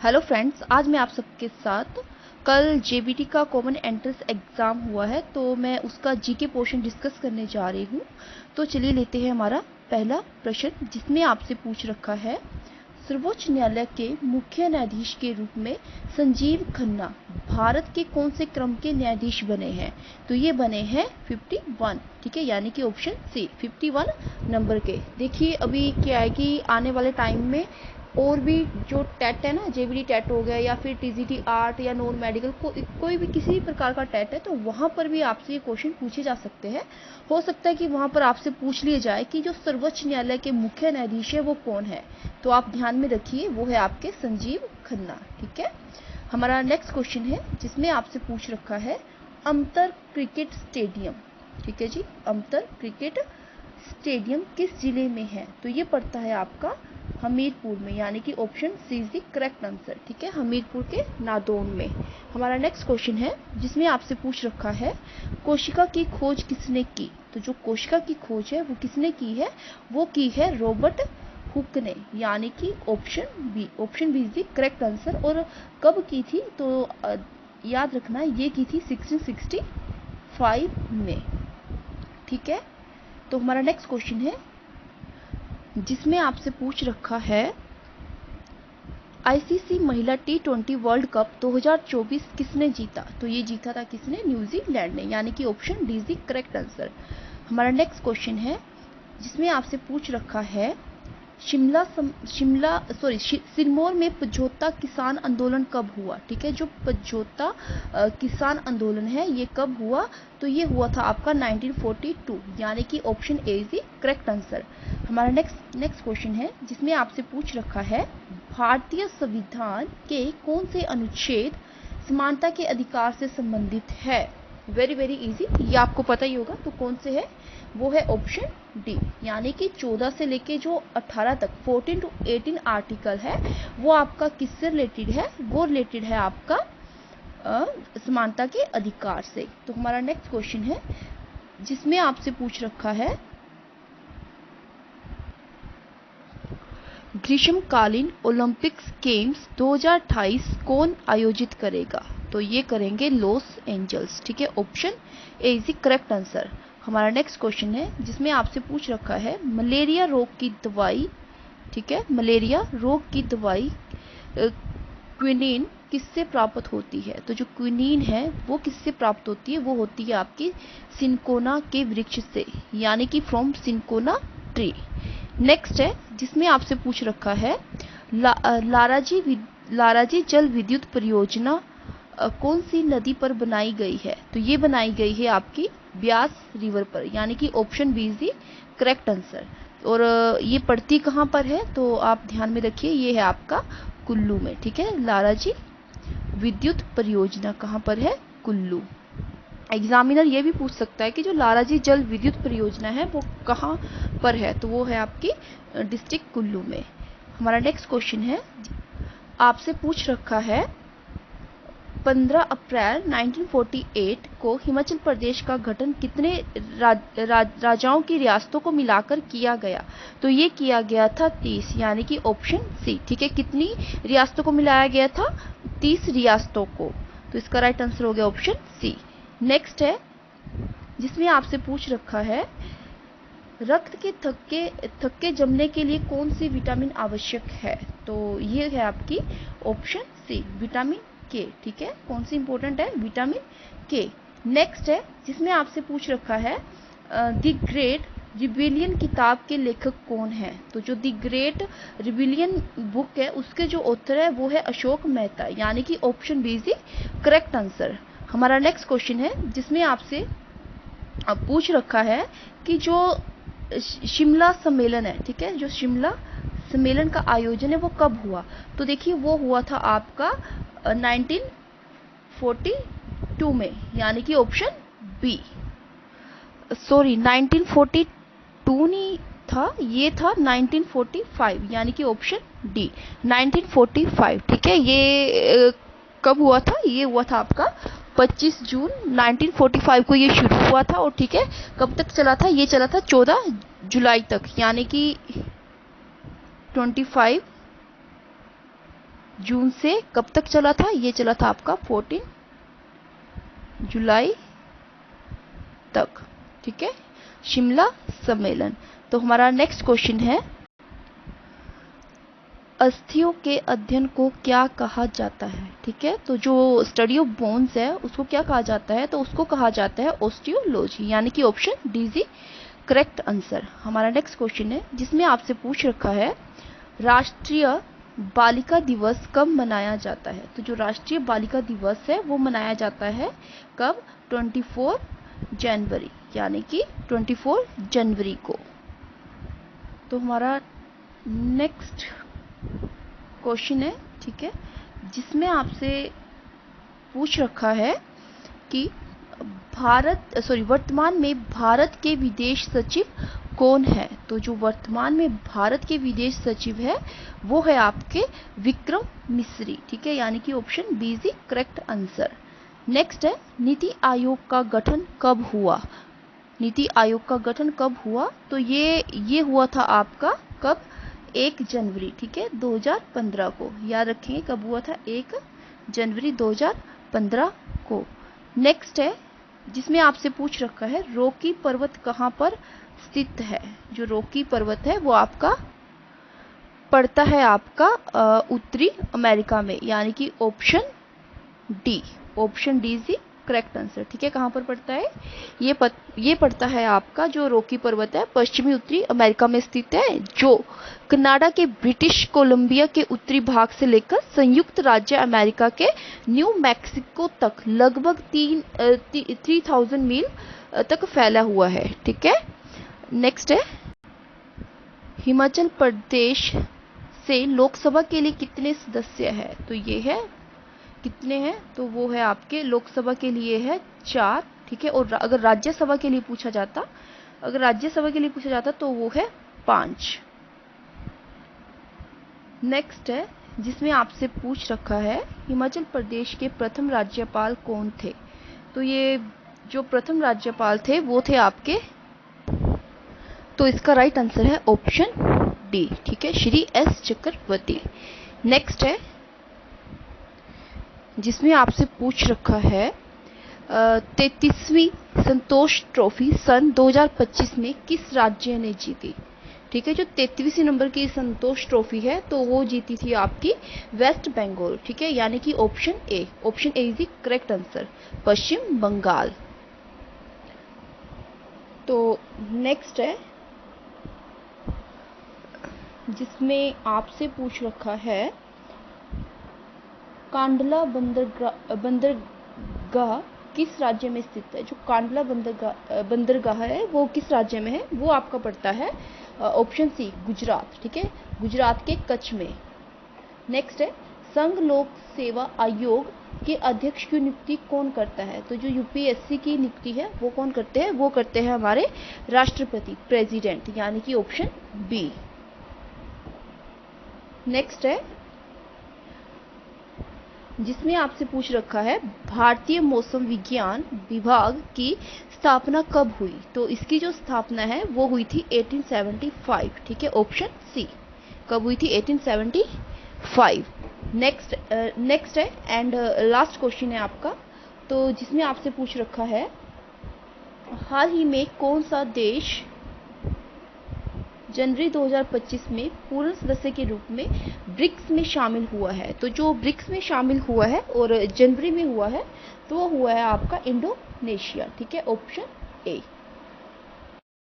Hello friends, आज मैं आप सबके साथ कल जेबीटी का कॉमन एंट्रेंस एग्ज़ाम हुआ है, तो मैं उसका जीके पोर्शन डिस्कस करने जा रही हूँ। तो चलिए लेते हैं हमारा पहला प्रश्न, जिसमें आपसे पूछ रखा है, सर्वोच्च न्यायालय के मुख्य न्यायाधीश के रूप में संजीव खन्ना भारत के कौन से क्रम के न्यायाधीश बने हैं? तो ये बने हैं 51, ठीक है, यानी कि ऑप्शन सी 51 नंबर के। देखिए अभी क्या है कि आने वाले टाइम में और भी जो टेट है ना, जेबीटी टेट हो गया या फिर टीजीटी आर्ट या नॉन मेडिकल कोई भी किसी भी प्रकार का टेट है, तो वहाँ पर भी आपसे ये क्वेश्चन पूछे जा सकते हैं। हो सकता है कि वहाँ पर आपसे पूछ लिया जाए कि जो सर्वोच्च न्यायालय के मुख्य न्यायाधीश है वो कौन है, तो आप ध्यान में रखिए वो है आपके संजीव खन्ना। ठीक है, हमारा नेक्स्ट क्वेश्चन है जिसमें आपसे पूछ रखा है अंतर क्रिकेट स्टेडियम। ठीक है जी, अंतर क्रिकेट स्टेडियम किस जिले में है? तो ये पड़ता है आपका हमीरपुर में, यानी कि option C is the correct answer. ठीक है, हमीरपुर के नादौन में। हमारा नेक्स्ट क्वेश्चन है जिसमें आपसे पूछ रखा है कोशिका की खोज किसने की? तो जो कोशिका की खोज है वो किसने की है? वो की है रॉबर्ट हुक ने, यानी कि option B is the correct answer. और कब की थी? तो याद रखना ये की थी 1665 में। ठीक है, तो हमारा नेक्स्ट क्वेश्चन है जिसमें आपसे पूछ रखा है आईसीसी महिला टी20 वर्ल्ड कप 2024 किसने जीता? तो ये जीता था किसने? न्यूजीलैंड ने, यानी कि option D is the correct answer. हमारा नेक्स्ट क्वेश्चन है जिसमें आपसे पूछ रखा है सिरमौर में पझौता किसान आंदोलन कब हुआ? ठीक है, जो पझौता किसान आंदोलन है ये कब हुआ? तो ये हुआ था आपका 1942, यानी कि option A is the correct answer. हमारा नेक्स्ट क्वेश्चन है जिसमें आपसे पूछ रखा है भारतीय संविधान के कौन से अनुच्छेद समानता के अधिकार से संबंधित है? वेरी वेरी इजी, ये आपको पता ही होगा। तो कौन से है? वो है ऑप्शन डी, यानी कि 14 से लेके जो 18 तक 14 to 18 आर्टिकल है वो आपका किससे रिलेटेड है? वो रिलेटेड है आपका समानता के अधिकार से। तो हमारा नेक्स्ट क्वेश्चन है जिसमें आपसे पूछ रखा है ग्रीष्मकालीन ओलंपिक्स गेम्स 2028 कौन आयोजित करेगा? तो ये करेंगे लॉस एंजल्स। ठीक है, option A is the correct answer. हमारा नेक्स्ट क्वेश्चन है जिसमें आपसे पूछ रखा है मलेरिया रोग की दवाई, ठीक है, मलेरिया रोग की दवाई क्विनीन किससे प्राप्त होती है? तो जो क्विनीन है वो किससे प्राप्त होती है? वो होती है आपकी सिनकोना के वृक्ष से, यानी कि फ्रॉम सिनकोना ट्री। नेक्स्ट है जिसमें आपसे पूछ रखा है लाराजी जल विद्युत परियोजना कौन सी नदी पर बनाई गई है? तो ये बनाई गई है आपकी ब्यास रिवर पर, यानी कि option B is the correct answer. और ये पड़ती कहाँ पर है? तो आप ध्यान में रखिए, ये है आपका कुल्लू में। ठीक है, लाराजी विद्युत परियोजना कहाँ पर है? कुल्लू। एग्जामिनर ये भी पूछ सकता है कि जो लाराजी जल विद्युत परियोजना है वो कहाँ पर है? तो वो है आपकी डिस्ट्रिक्ट कुल्लू में। हमारा नेक्स्ट क्वेश्चन है आपसे पूछ रखा है 15 अप्रैल 1948 को हिमाचल प्रदेश का गठन कितने राजाओं की रियासतों को मिलाकर किया गया? तो ये किया गया था 30, यानी कि ऑप्शन सी। ठीक है, कितनी रियासतों को मिलाया गया था? 30 रियासतों को। तो इसका राइट आंसर हो गया ऑप्शन सी। नेक्स्ट है जिसमें आपसे पूछ रखा है रक्त के थक्के जमने के लिए कौन सी विटामिन आवश्यक है? तो ये है आपकी ऑप्शन सी विटामिन के। ठीक है, कौन सी इंपॉर्टेंट है? विटामिन के। नेक्स्ट है जिसमें आपसे पूछ रखा है द ग्रेट रिबिलियन किताब के लेखक कौन है? तो जो द ग्रेट रिबिलियन बुक है उसके जो ऑथर है वो है अशोक मेहता, यानी कि option B is the correct answer. हमारा नेक्स्ट क्वेश्चन है जिसमें आपसे पूछ रखा है कि जो शिमला सम्मेलन है, ठीक है, जो शिमला सम्मेलन का आयोजन है वो कब हुआ? तो देखिए वो हुआ था आपका 1942 में, यानी कि ऑप्शन बी। सॉरी, 1942 नहीं था, ये था 1945, यानी कि ऑप्शन डी 1945। ठीक है, ये कब हुआ था? ये हुआ था आपका 25 जून 1945 को ये शुरू हुआ था। और ठीक है, कब तक चला था? ये चला था 14 जुलाई तक, यानी कि 25 जून से कब तक चला था? ये चला था आपका 14 जुलाई तक, ठीक है, शिमला सम्मेलन। तो हमारा नेक्स्ट क्वेश्चन है, अस्थियों के अध्ययन को क्या कहा जाता है? ठीक है, तो जो स्टडी ऑफ बोन्स है उसको क्या कहा जाता है? तो उसको कहा जाता है ऑस्टियोलॉजी, यानी कि option D is correct answer. हमारा नेक्स्ट क्वेश्चन है जिसमें आपसे पूछ रखा है, राष्ट्रीय बालिका दिवस कब मनाया जाता है? तो जो राष्ट्रीय बालिका दिवस है वो मनाया जाता है कब? 24 जनवरी, यानी कि 24 जनवरी को। तो हमारा नेक्स्ट क्वेश्चन है, ठीक है, जिसमें आपसे पूछ रखा है कि वर्तमान में भारत के विदेश सचिव कौन है? तो जो वर्तमान में भारत के विदेश सचिव है वो है आपके विक्रम मिस्री, ठीक है, यानी कि option B is correct answer. Next है, नीति आयोग का गठन कब हुआ? नीति आयोग का गठन कब हुआ? तो ये हुआ था आपका कब? 1 जनवरी, ठीक है, 2015 को। याद रखेंगे कब हुआ था? 1 जनवरी 2015 को। नेक्स्ट है जिसमें आपसे पूछ रखा है, रॉकी पर्वत कहाँ पर स्थित है? जो रॉकी पर्वत है वो आपका पड़ता है आपका उत्तरी अमेरिका में, यानी कि option D is correct answer, ठीक है। कहाँ पर पड़ता है? ये पड़ता है आपका जो रॉकी पर्वत है पश्चिमी उत्तरी अमेरिका में स्थित है, जो कनाडा के ब्रिटिश कोलंबिया के उत्तरी भाग से लेकर संयुक्त राज्य अमेरिका के न्यू मैक्सिको तक लगभग 3000 मील तक फैला हुआ है, ठीक है। नेक्स्ट है, हिमाचल प्रदेश से लोकसभा के लिए कितने सदस्य हैं? तो ये है कितने हैं? तो वो है आपके लोकसभा के लिए है 4, ठीक है। और अगर राज्यसभा के लिए पूछा जाता तो वो है 5। नेक्स्ट है जिसमें आपसे पूछ रखा है, हिमाचल प्रदेश के प्रथम राज्यपाल कौन थे? तो ये जो प्रथम राज्यपाल थे वो थे आपके, तो इसका राइट आंसर है ऑप्शन डी, ठीक है, श्री एस चक्रवर्ती। नेक्स्ट है जिसमें आपसे पूछ रखा है 33वीं संतोष ट्रॉफी सन 2025 में किस राज्य ने जीती? ठीक है, जो 33वें नंबर की संतोष ट्रॉफी है तो वो जीती थी आपकी वेस्ट बंगाल, ठीक है, यानी कि option A is the correct answer, Paschim Bengal. तो नेक्स्ट है जिसमें आपसे पूछ रखा है, कांडला बंदरगाह किस राज्य में स्थित है? जो कांडला बंदरगाह है वो किस राज्य में है? वो आपका पड़ता है ऑप्शन सी गुजरात, ठीक है, गुजरात के कच्छ में। नेक्स्ट है, संघ लोक सेवा आयोग के अध्यक्ष की नियुक्ति कौन करता है? तो जो यूपीएससी की नियुक्ति है वो कौन करते हैं? वो करते हैं हमारे राष्ट्रपति, प्रेसिडेंट, यानी कि ऑप्शन बी। नेक्स्ट है जिसमें आपसे पूछ रखा है, भारतीय मौसम विज्ञान विभाग की स्थापना कब हुई? तो इसकी जो स्थापना है वो हुई थी 1875, ठीक है, ऑप्शन सी। कब हुई थी? 1875। नेक्स्ट है एंड लास्ट क्वेश्चन है आपका, तो जिसमें आपसे पूछ रखा है, हाल ही में कौन सा देश जनवरी 2025 में पूर्ण सदस्य के रूप में ब्रिक्स में शामिल हुआ है? तो जो ब्रिक्स में शामिल हुआ है और जनवरी में हुआ है तो वो हुआ है आपका इंडोनेशिया, ठीक है, ऑप्शन ए।